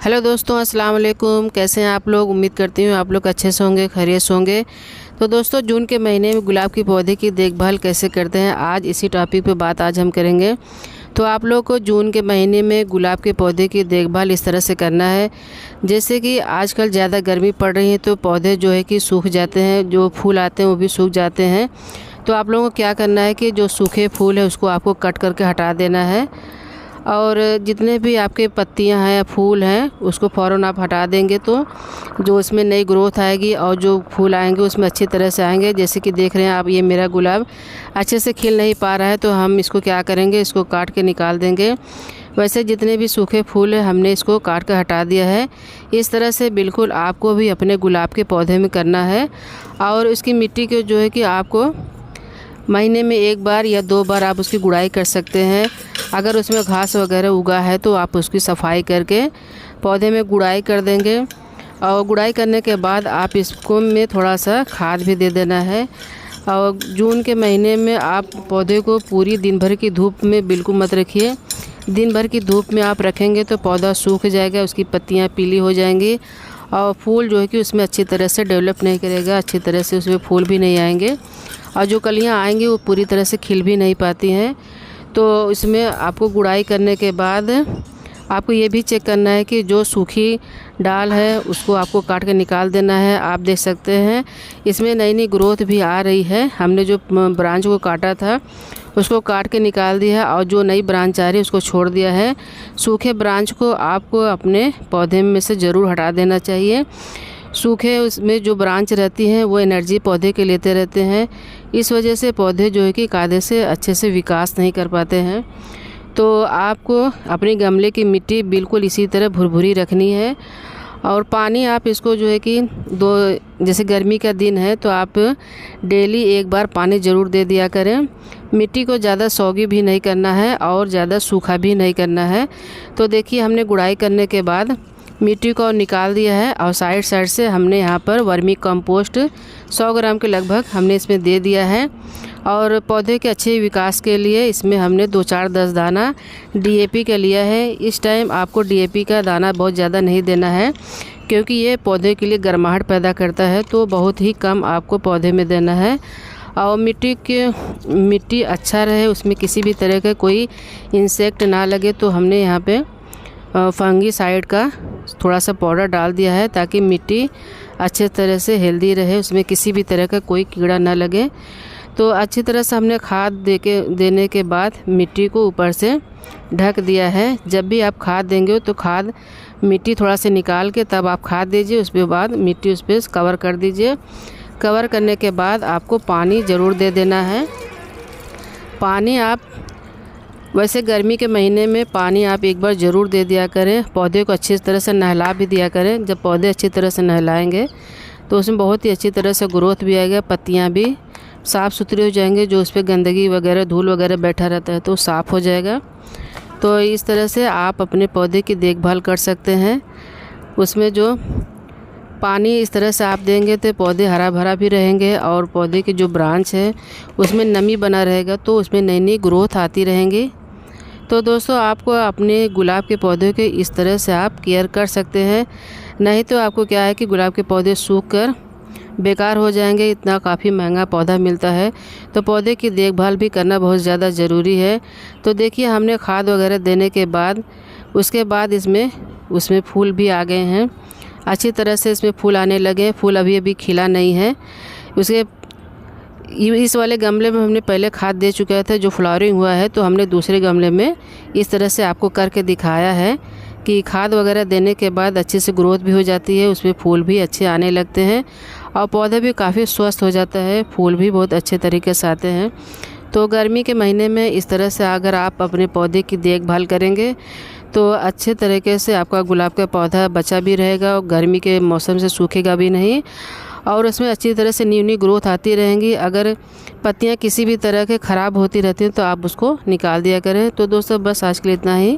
Hello दोस्तों, अस्सलाम वालेकुम। कैसे हैं आप लोग? उम्मीद करती हूँ आप लोग अच्छे से होंगे, खैरियत से होंगे। तो दोस्तों, जून के महीने में गुलाब के पौधे की देखभाल कैसे करते हैं, आज इसी टॉपिक पे बात आज हम करेंगे। तो आप लोग को जून के महीने में गुलाब के पौधे की देखभाल इस तरह से करना है, जैसे कि आजकल ज़्यादा गर्मी पड़ रही है तो पौधे जो है कि सूख जाते हैं, जो फूल आते हैं वो भी सूख जाते हैं। तो आप लोगों को क्या करना है कि जो सूखे फूल है उसको आपको कट करके हटा देना है, और जितने भी आपके पत्तियां हैं, फूल हैं, उसको फ़ौरन आप हटा देंगे तो जो उसमें नई ग्रोथ आएगी और जो फूल आएंगे उसमें अच्छी तरह से आएंगे। जैसे कि देख रहे हैं आप, ये मेरा गुलाब अच्छे से खिल नहीं पा रहा है तो हम इसको क्या करेंगे, इसको काट के निकाल देंगे। वैसे जितने भी सूखे फूल हैं हमने इसको काट कर हटा दिया है। इस तरह से बिल्कुल आपको भी अपने गुलाब के पौधे में करना है। और उसकी मिट्टी को जो है कि आपको महीने में एक बार या 2 बार आप उसकी गुड़ाई कर सकते हैं। अगर उसमें घास वगैरह उगा है तो आप उसकी सफाई करके पौधे में गुड़ाई कर देंगे। और गुड़ाई करने के बाद आप इसको में थोड़ा सा खाद भी दे देना है। और जून के महीने में आप पौधे को पूरी दिन भर की धूप में बिल्कुल मत रखिए। दिन भर की धूप में आप रखेंगे तो पौधा सूख जाएगा, उसकी पत्तियां पीली हो जाएंगी और फूल जो है कि उसमें अच्छी तरह से डेवलप नहीं करेगा, अच्छी तरह से उसमें फूल भी नहीं आएंगे और जो कलियां आएंगी वो पूरी तरह से खिल भी नहीं पाती हैं। तो इसमें आपको गुड़ाई करने के बाद आपको ये भी चेक करना है कि जो सूखी डाल है उसको आपको काट के निकाल देना है। आप देख सकते हैं इसमें नई नई ग्रोथ भी आ रही है। हमने जो ब्रांच को काटा था उसको काट के निकाल दिया है और जो नई ब्रांच आ रही है उसको छोड़ दिया है। सूखे ब्रांच को आपको अपने पौधे में से ज़रूर हटा देना चाहिए। सूखे उसमें जो ब्रांच रहती हैं वो एनर्जी पौधे के लेते रहते हैं, इस वजह से पौधे जो है कि कायदे से अच्छे से विकास नहीं कर पाते हैं। तो आपको अपने गमले की मिट्टी बिल्कुल इसी तरह भुरभुरी रखनी है। और पानी आप इसको जो है कि जैसे गर्मी का दिन है तो आप डेली 1 बार पानी ज़रूर दे दिया करें। मिट्टी को ज़्यादा सौगी भी नहीं करना है और ज़्यादा सूखा भी नहीं करना है। तो देखिए, हमने गुड़ाई करने के बाद मिट्टी को निकाल दिया है और साइड से हमने यहाँ पर वर्मी कंपोस्ट 100 ग्राम के लगभग हमने इसमें दे दिया है। और पौधे के अच्छे विकास के लिए इसमें हमने 2-4-10 दाना DAP का लिया है। इस टाइम आपको DAP का दाना बहुत ज़्यादा नहीं देना है क्योंकि ये पौधे के लिए गर्माहट पैदा करता है, तो बहुत ही कम आपको पौधे में देना है। और मिट्टी अच्छा रहे, उसमें किसी भी तरह का कोई इंसेक्ट ना लगे, तो हमने यहाँ पे फंगीसाइड का थोड़ा सा पाउडर डाल दिया है ताकि मिट्टी अच्छे तरह से हेल्दी रहे, उसमें किसी भी तरह का कोई कीड़ा ना लगे। तो अच्छी तरह से हमने खाद देने के बाद मिट्टी को ऊपर से ढक दिया है। जब भी आप खाद देंगे तो खाद मिट्टी थोड़ा से निकाल के तब आप खाद दीजिए, उसके बाद मिट्टी उस पर कवर कर दीजिए। कवर करने के बाद आपको पानी ज़रूर दे देना है। पानी आप वैसे गर्मी के महीने में पानी आप 1 बार ज़रूर दे दिया करें। पौधे को अच्छी तरह से नहला भी दिया करें। जब पौधे अच्छी तरह से नहलाएंगे तो उसमें बहुत ही अच्छी तरह से ग्रोथ भी आएगा, पत्तियां भी साफ़ सुथरी हो जाएंगे, जो उस पर गंदगी वगैरह धूल वगैरह बैठा रहता है तो साफ़ हो जाएगा। तो इस तरह से आप अपने पौधे की देखभाल कर सकते हैं। उसमें जो पानी इस तरह से आप देंगे तो पौधे हरा भरा भी रहेंगे और पौधे की जो ब्रांच है उसमें नमी बना रहेगा, तो उसमें नई नई ग्रोथ आती रहेंगी। तो दोस्तों, आपको अपने गुलाब के पौधे के इस तरह से आप केयर कर सकते हैं। नहीं तो आपको क्या है कि गुलाब के पौधे सूख कर बेकार हो जाएंगे। इतना काफ़ी महंगा पौधा मिलता है, तो पौधे की देखभाल भी करना बहुत ज़्यादा ज़रूरी है। तो देखिए, हमने खाद वगैरह देने के बाद उसके बाद उसमें फूल भी आ गए हैं, अच्छी तरह से इसमें फूल आने लगे। फूल अभी खिला नहीं है। इस वाले गमले में हमने पहले खाद दे चुका था, जो फ्लावरिंग हुआ है, तो हमने दूसरे गमले में इस तरह से आपको करके दिखाया है कि खाद वगैरह देने के बाद अच्छे से ग्रोथ भी हो जाती है, उसमें फूल भी अच्छे आने लगते हैं और पौधा भी काफ़ी स्वस्थ हो जाता है, फूल भी बहुत अच्छे तरीके से आते हैं। तो गर्मी के महीने में इस तरह से अगर आप अपने पौधे की देखभाल करेंगे तो अच्छे तरीके से आपका गुलाब का पौधा बचा भी रहेगा और गर्मी के मौसम से सूखेगा भी नहीं और उसमें अच्छी तरह से न्यू ग्रोथ आती रहेंगी। अगर पत्तियां किसी भी तरह के ख़राब होती रहती हैं तो आप उसको निकाल दिया करें। तो दोस्तों, बस आज के लिए इतना ही।